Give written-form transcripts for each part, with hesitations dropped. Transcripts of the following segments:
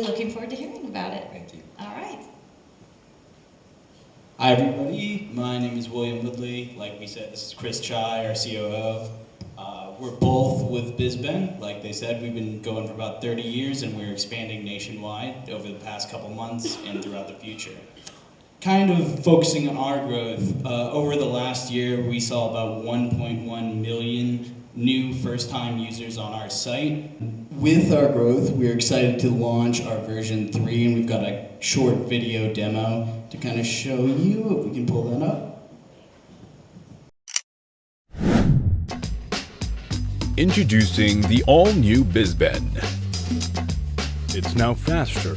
looking forward to hearing about it. Thank you. All right. Hi everybody, my name is William Woodley. Like we said, this is Chris Chai, our COO. We're both with Bizben. Like they said, we've been going for about 30 years and we're expanding nationwide over the past couple months and throughout the future. Kind of focusing on our growth, over the last year we saw about 1.1 million new first-time users on our site. With our growth, we're excited to launch our version 3, and we've got a short video demo to kind of show you, if we can pull that up. Introducing the all-new Bizben. It's now faster,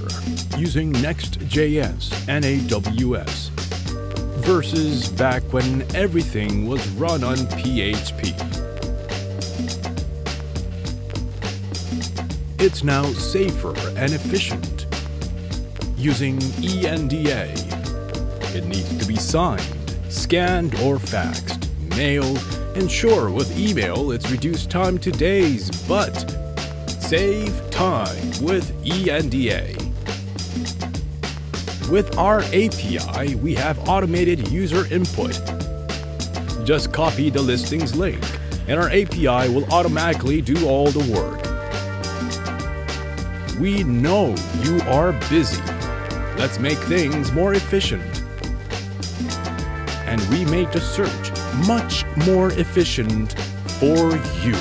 using Next.js and AWS, versus back when everything was run on PHP. It's now safer and efficient, using ENDA. It needs to be signed, scanned or faxed, mailed, and sure, with email it's reduced time to days, but save time with ENDA. With our API, we have automated user input. Just copy the listings link, and our API will automatically do all the work. We know you are busy. Let's make things more efficient. And we make the search much more efficient for you.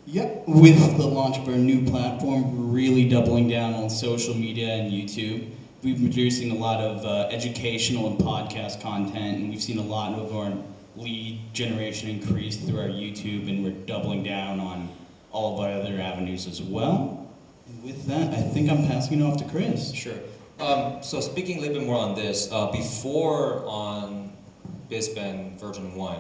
Yep, with the launch of our new platform, we're really doubling down on social media and YouTube. We've been producing a lot of educational and podcast content, and we've seen a lot of our lead generation increase through our YouTube, and we're doubling down on all of our other avenues as well. And with that, I think I'm passing it off to Chris. Sure. So speaking a little bit more on this, before on Bizben version 1,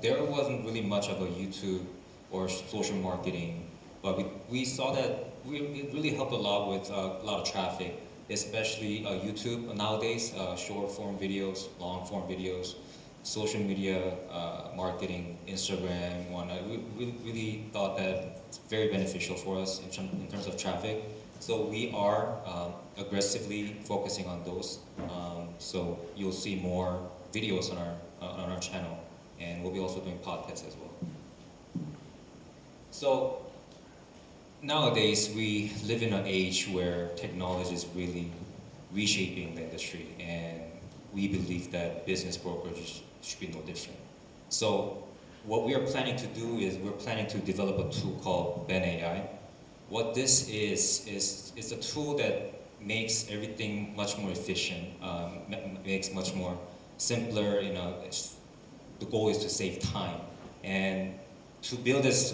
there wasn't really much of a YouTube or social marketing, but we saw that it really helped a lot with a lot of traffic, especially YouTube nowadays, short form videos, long form videos, social media marketing, Instagram, we really thought that it's very beneficial for us in terms of traffic. So we are aggressively focusing on those. So you'll see more videos on our channel, and we'll be also doing podcasts as well. So nowadays we live in an age where technology is really reshaping the industry, and we believe that business brokers should be no different. So what we are planning to do is we're planning to develop a tool called Ben AI. What this is a tool that makes everything much more efficient, makes much more simpler. The goal is to save time. And to build this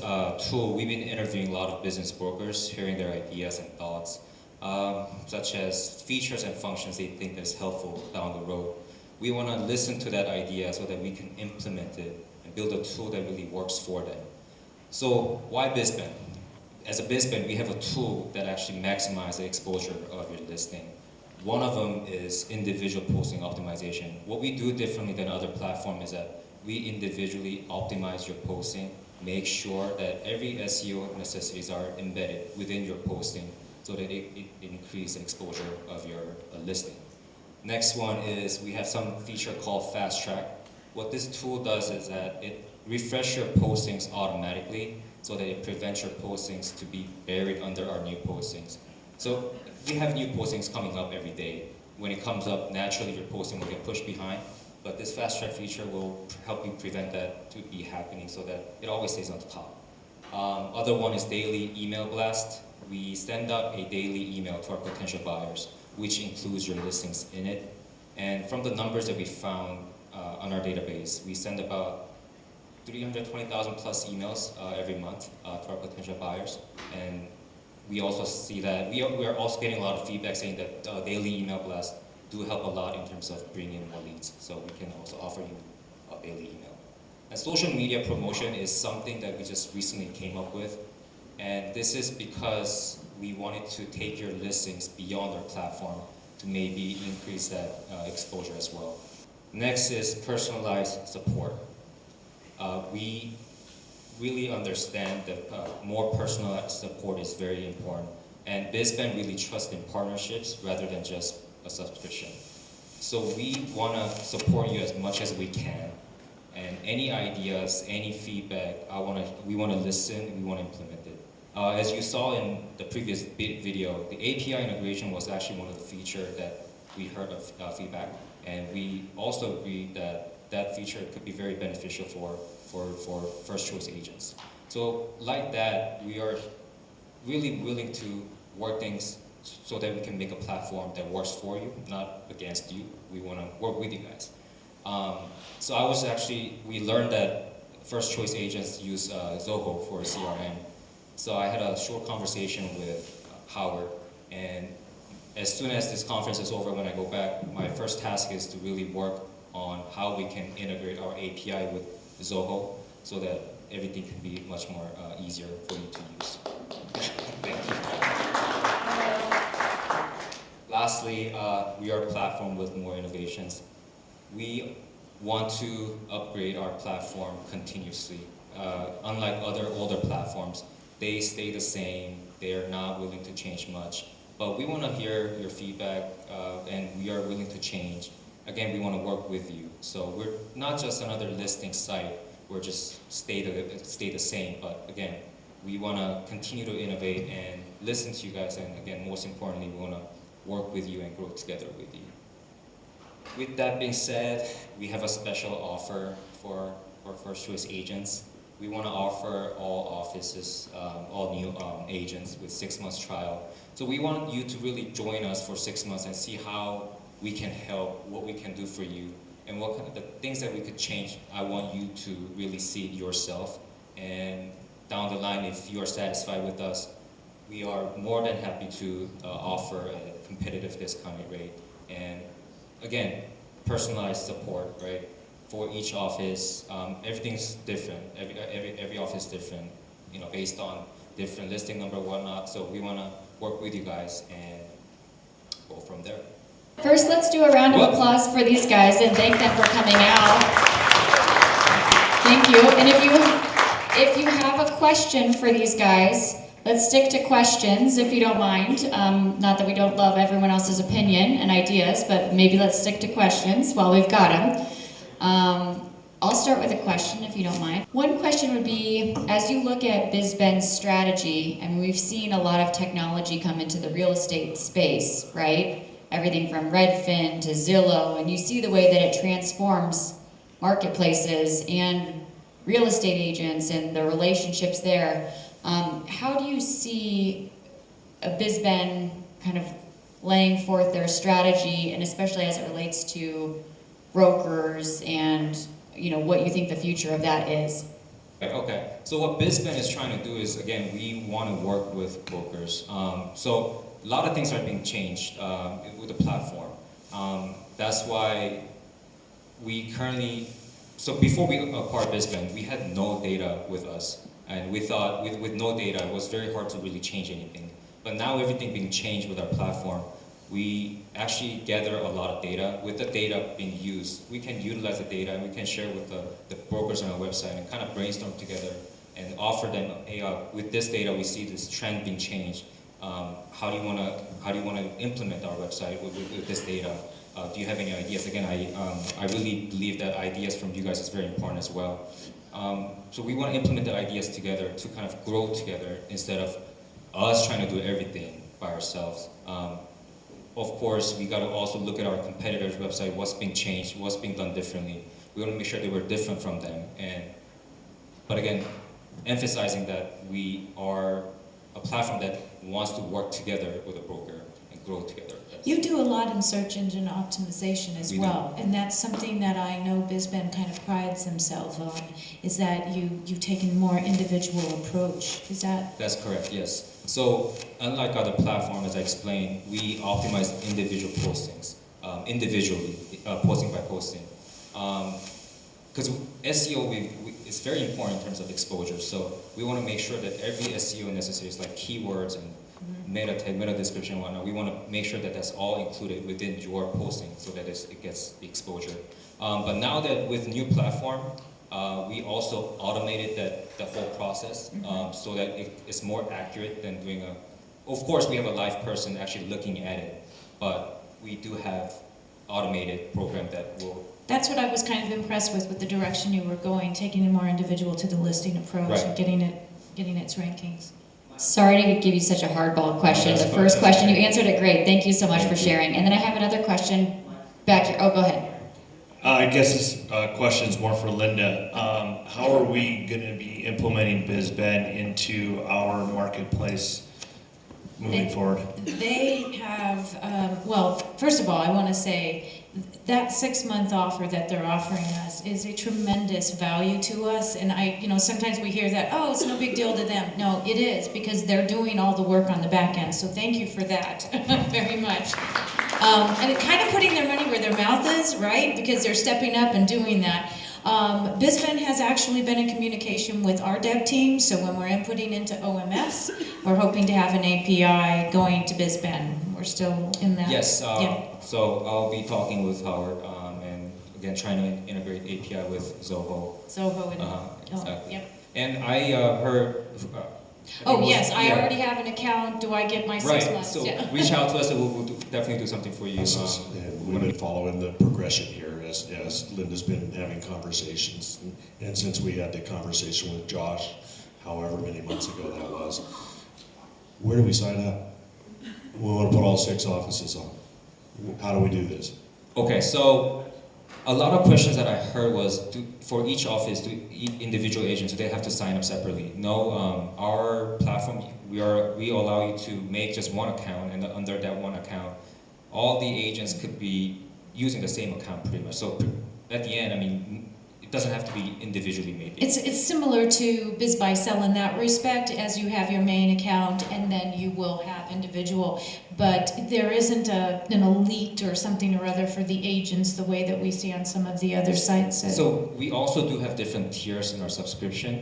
tool, we've been interviewing a lot of business brokers, hearing their ideas and thoughts, such as features and functions they think that's helpful down the road. We want to listen to that idea so that we can implement it and build a tool that really works for them. So why Bizben? As a Bizben, we have a tool that actually maximizes the exposure of your listing. One of them is individual posting optimization. What we do differently than other platforms is that we individually optimize your posting, make sure that every SEO necessities are embedded within your posting so that it increases the exposure of your listing. Next one is we have some feature called Fast Track. What this tool does is that it refreshes your postings automatically so that it prevents your postings to be buried under our new postings. So we have new postings coming up every day. When it comes up, naturally your posting will get pushed behind, but this Fast Track feature will help you prevent that to be happening so that it always stays on the top. Other one is daily email blast. We send out a daily email to our potential buyers, which includes your listings in it. And from the numbers that we found on our database, we send about 320,000 plus emails every month to our potential buyers. And we also see that we are also getting a lot of feedback saying that daily email blasts do help a lot in terms of bringing in more leads. So we can also offer you a daily email. And social media promotion is something that we just recently came up with. And this is because we wanted to take your listings beyond our platform to maybe increase that exposure as well. Next is personalized support. We really understand that more personalized support is very important. And Bizben really trusts in partnerships rather than just a subscription. So we want to support you as much as we can. And any ideas, any feedback, we want to listen, we want to implement it. As you saw in the previous video, the API integration was actually one of the features that we heard of feedback. And we also agreed that that feature could be very beneficial for first choice agents. So like that, we are really willing to work things so that we can make a platform that works for you, not against you. We want to work with you guys. We learned that first choice agents use Zoho for CRM. So I had a short conversation with Howard, and as soon as this conference is over, when I go back, my first task is to really work on how we can integrate our API with Zoho so that everything can be much more easier for you to use. Thank you. Lastly, we are a platform with more innovations. We want to upgrade our platform continuously. Unlike other older platforms, they stay the same. They are not willing to change much. But we want to hear your feedback, and we are willing to change. Again, we want to work with you. So we're not just another listing site. We're just stay the same. But again, we want to continue to innovate and listen to you guys. And again, most importantly, we want to work with you and grow together with you. With that being said, we have a special offer for first choice agents. We want to offer all offices, all new agents with 6 months trial. So we want you to really join us for 6 months and see how we can help, what we can do for you, and what kind of the things that we could change. I want you to really see it yourself. And down the line, if you are satisfied with us, we are more than happy to offer a competitive discounted rate. And again, personalized support, right? For each office, everything's different. Every office is different, based on different listing number, whatnot. So we want to work with you guys and go from there. First, let's do a round of applause for these guys and thank them for coming out. Thank you. And if you have a question for these guys, let's stick to questions, if you don't mind. Not that we don't love everyone else's opinion and ideas, but maybe let's stick to questions while we've got them. I'll start with a question, if you don't mind. One question would be, as you look at Bizben's strategy, I mean, we've seen a lot of technology come into the real estate space, right? Everything from Redfin to Zillow, and you see the way that it transforms marketplaces and real estate agents and the relationships there. How do you see a Bizben kind of laying forth their strategy, and especially as it relates to brokers and what you think the future of that is? Okay, so what Bizben is trying to do is, again, we want to work with brokers. So a lot of things are being changed with the platform. That's why we currently, so before we acquired Bizben, we had no data with us. And we thought with no data, it was very hard to really change anything. But now everything being changed with our platform, we actually gather a lot of data. With the data being used, we can utilize the data and we can share with the brokers on our website and kind of brainstorm together and offer them, hey, with this data, we see this trend being changed. How do you want to implement our website with this data? Do you have any ideas? Again, I really believe that ideas from you guys is very important as well. So we want to implement the ideas together to kind of grow together instead of us trying to do everything by ourselves. Of course, we got to also look at our competitors' website, what's being changed, what's being done differently. We want to make sure that we're different from them. But again, emphasizing that we are a platform that wants to work together with a broker and grow together. You do a lot in search engine optimization as well, and that's something that I know Bizben kind of prides themselves on, is that you've taken a more individual approach. Is that? That's correct, yes. So unlike other platforms, as I explained, we optimize individual postings, individually, posting by posting. Because SEO is very important in terms of exposure, so we want to make sure that every SEO necessary is like keywords and meta tag, meta description, and whatnot. We want to make sure that that's all included within your posting so that it gets the exposure. But now that with new platform, we also automated the whole process so that it's more accurate than doing a. Of course, we have a live person actually looking at it, but we do have automated program that will. That's what I was kind of impressed with the direction you were going, taking a more individual to the listing approach Right. and getting its rankings. Sorry to give you such a hardball question. That's The fine. first question, you answered it great. Thank you so much for Thank you. sharing. And then I have another question back here. Oh, go ahead. I guess this question is more for Linda. How are we going to be implementing Bizben into our marketplace moving forward? They have, well, first of all, I want to say that 6-month offer that they're offering us is a tremendous value to us. And sometimes we hear that, oh, it's no big deal to them. No, it is, because they're doing all the work on the back end. So thank you for that very much. And it kind of putting their money where their mouth is, right? Because they're stepping up and doing that. Bizben has actually been in communication with our dev team, so when we're inputting into OMS, we're hoping to have an API going to Bizben. We're still in that. Yes, Yeah. so I'll be talking with Howard and again trying to integrate API with Zoho. Zoho and, Exactly. yep. And I heard. Oh, it was- yes, I yeah. already have an account. Do I get my 6 Right, months? so Yeah. reach out to us and we'll definitely do something for you. And we've been following the progression here as Linda's been having conversations. And since we had the conversation with Josh, however many months ago that was, where do we sign up? We want to put all 6 offices on. How do we do this? Okay, so a lot of questions that I heard was, for each office, individual agents, do they have to sign up separately? No, our platform, we allow you to make just one account, and under that one account, all the agents could be using the same account pretty much. So at the end, I mean, it doesn't have to be individually made. It's similar to BizBuySell in that respect, as you have your main account and then you will have individual, but there isn't an elite or something or other for the agents the way that we see on some of the other sites. So we also do have different tiers in our subscription.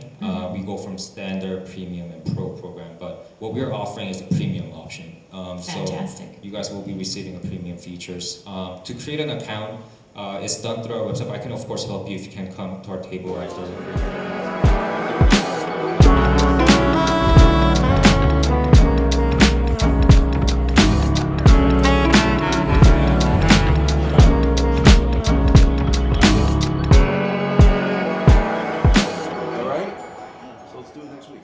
We go from standard, premium, and pro program, but what we're offering is a premium option. Fantastic. So you guys will be receiving a premium features. To create an account, it's done through our website. I can of course help you if you can come to our table after. All right? So let's do it next week.